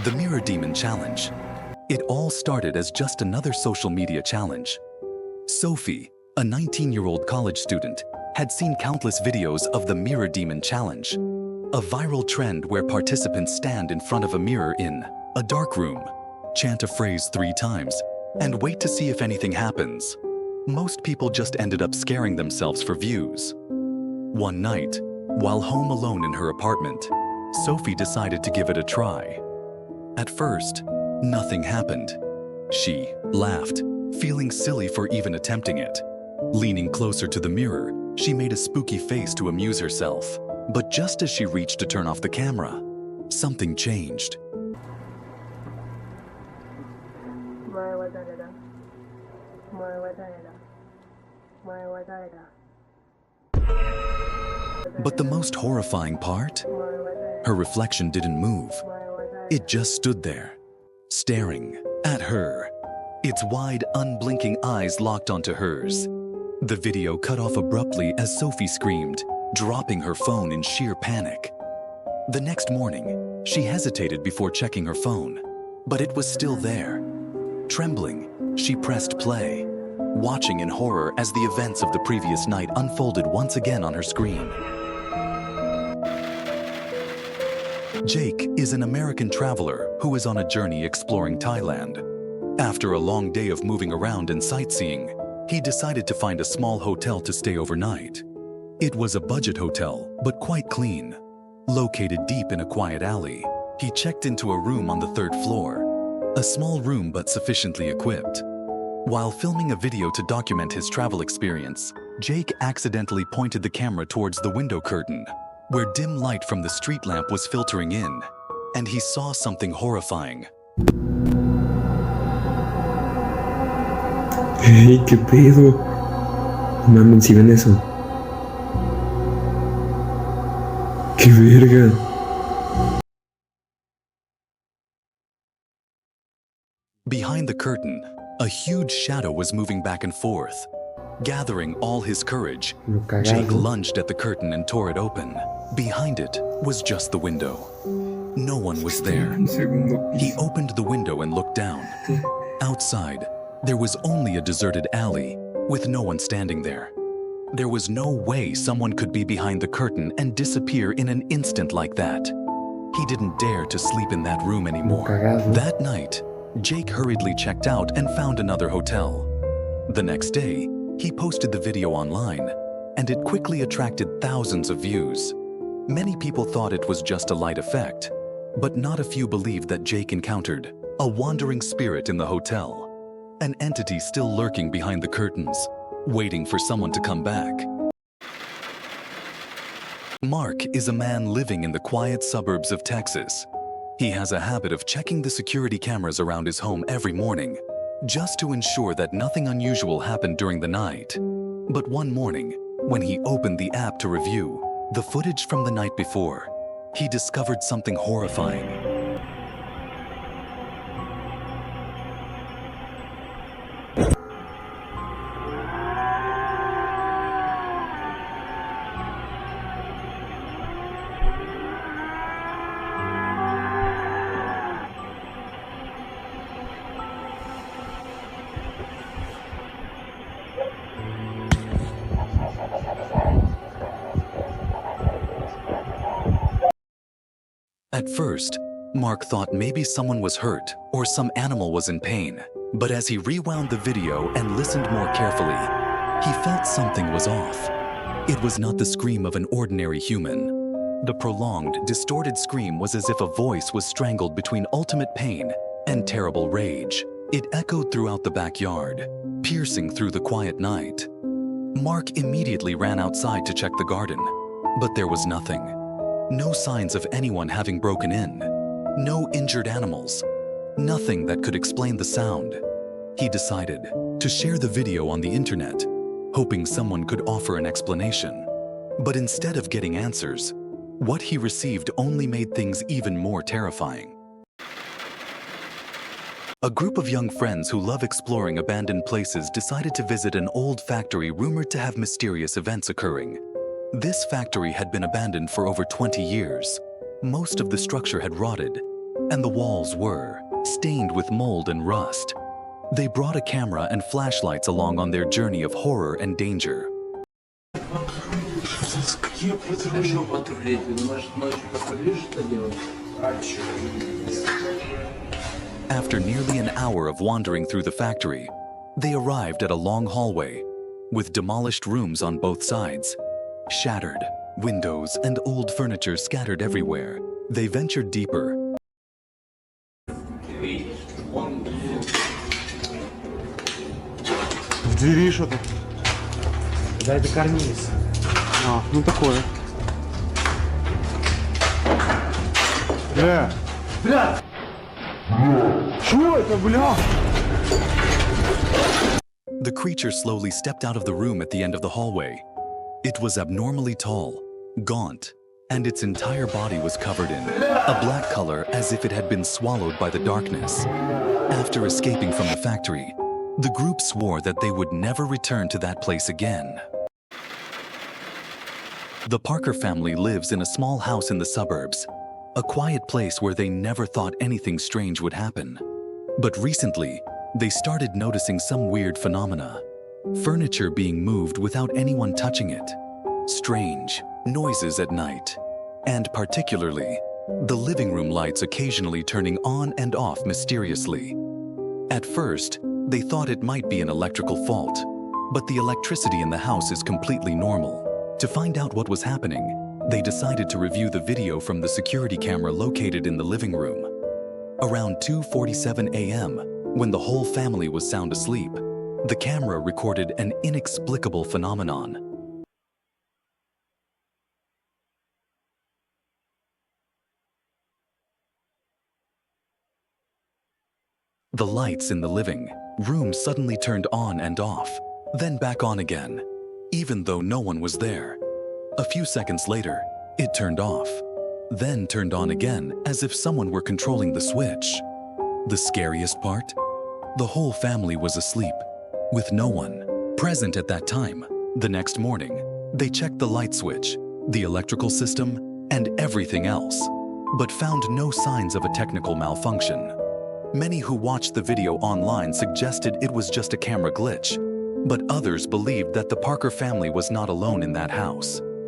The Mirror Demon Challenge. It all started as just another social media challenge. Sophie, a 19-year-old college student, had seen countless videos of the Mirror Demon Challenge, a viral trend where participants stand in front of a mirror in a dark room, chant a phrase 3 times, and wait to see if anything happens. Most people just ended up scaring themselves for views. One night, while home alone in her apartment, Sophie decided to give it a try. At first, nothing happened. She laughed, feeling silly for even attempting it. Leaning closer to the mirror, she made a spooky face to amuse herself. But just as she reached to turn off the camera, something changed. But the most horrifying part? Her reflection didn't move. It just stood there, staring at her, its wide, unblinking eyes locked onto hers. The video cut off abruptly as Sophie screamed, dropping her phone in sheer panic. The next morning, she hesitated before checking her phone, but it was still there. Trembling, she pressed play, watching in horror as the events of the previous night unfolded once again on her screen. Jake is an American traveler who is on a journey exploring Thailand. After a long day of moving around and sightseeing, he decided to find a small hotel to stay overnight. It was a budget hotel, but quite clean. Located deep in a quiet alley, he checked into a room on the 3rd floor. A small room but sufficiently equipped. While filming a video to document his travel experience, Jake accidentally pointed the camera towards the window curtain, where dim light from the street lamp was filtering in, and he saw something horrifying. Hey, ¿qué pedo? No mames, si ven eso. ¡Qué verga! Behind the curtain, a huge shadow was moving back and forth. Gathering all his courage, Jake lunged at the curtain and tore it open. Behind it was just the window. No one was there. He opened the window and looked down. Outside, there was only a deserted alley, with no one standing there. There was no way someone could be behind the curtain and disappear in an instant like that. He didn't dare to sleep in that room anymore. That night, Jake hurriedly checked out and found another hotel. The next day, he posted the video online, and it quickly attracted thousands of views. Many people thought it was just a light effect, but not a few believed that Jake encountered a wandering spirit in the hotel, an entity still lurking behind the curtains, waiting for someone to come back. Mark is a man living in the quiet suburbs of Texas. He has a habit of checking the security cameras around his home every morning, just to ensure that nothing unusual happened during the night. But one morning, when he opened the app to review the footage from the night before, he discovered something horrifying. At first, Mark thought maybe someone was hurt or some animal was in pain. But as he rewound the video and listened more carefully, he felt something was off. It was not the scream of an ordinary human. The prolonged, distorted scream was as if a voice was strangled between ultimate pain and terrible rage. It echoed throughout the backyard, piercing through the quiet night. Mark immediately ran outside to check the garden, but there was nothing. No signs of anyone having broken in. No injured animals. Nothing that could explain the sound. He decided to share the video on the internet, hoping someone could offer an explanation. But instead of getting answers, what he received only made things even more terrifying. A group of young friends who love exploring abandoned places decided to visit an old factory rumored to have mysterious events occurring. This factory had been abandoned for over 20 years. Most of the structure had rotted, and the walls were stained with mold and rust. They brought a camera and flashlights along on their journey of horror and danger. After nearly an hour of wandering through the factory, they arrived at a long hallway with demolished rooms on both sides, shattered windows and old furniture scattered everywhere. They ventured deeper. В двери что-то. Да, это карниз. А, ну такое. Бля! Бля! Что это, бля? The creature slowly stepped out of the room at the end of the hallway. It was abnormally tall, gaunt, and its entire body was covered in a black color as if it had been swallowed by the darkness. After escaping from the factory, the group swore that they would never return to that place again. The Parker family lives in a small house in the suburbs, a quiet place where they never thought anything strange would happen. But recently, they started noticing some weird phenomena. Furniture being moved without anyone touching it, strange noises at night, and particularly, the living room lights occasionally turning on and off mysteriously. At first, they thought it might be an electrical fault, but the electricity in the house is completely normal. To find out what was happening, they decided to review the video from the security camera located in the living room. Around 2:47 a.m., when the whole family was sound asleep, the camera recorded an inexplicable phenomenon. The lights in the living room suddenly turned on and off, then back on again, even though no one was there. A few seconds later, it turned off, then turned on again as if someone were controlling the switch. The scariest part? The whole family was asleep, with no one present at that time. The next morning, they checked the light switch, the electrical system, and everything else, but found no signs of a technical malfunction. Many who watched the video online suggested it was just a camera glitch, but others believed that the Parker family was not alone in that house.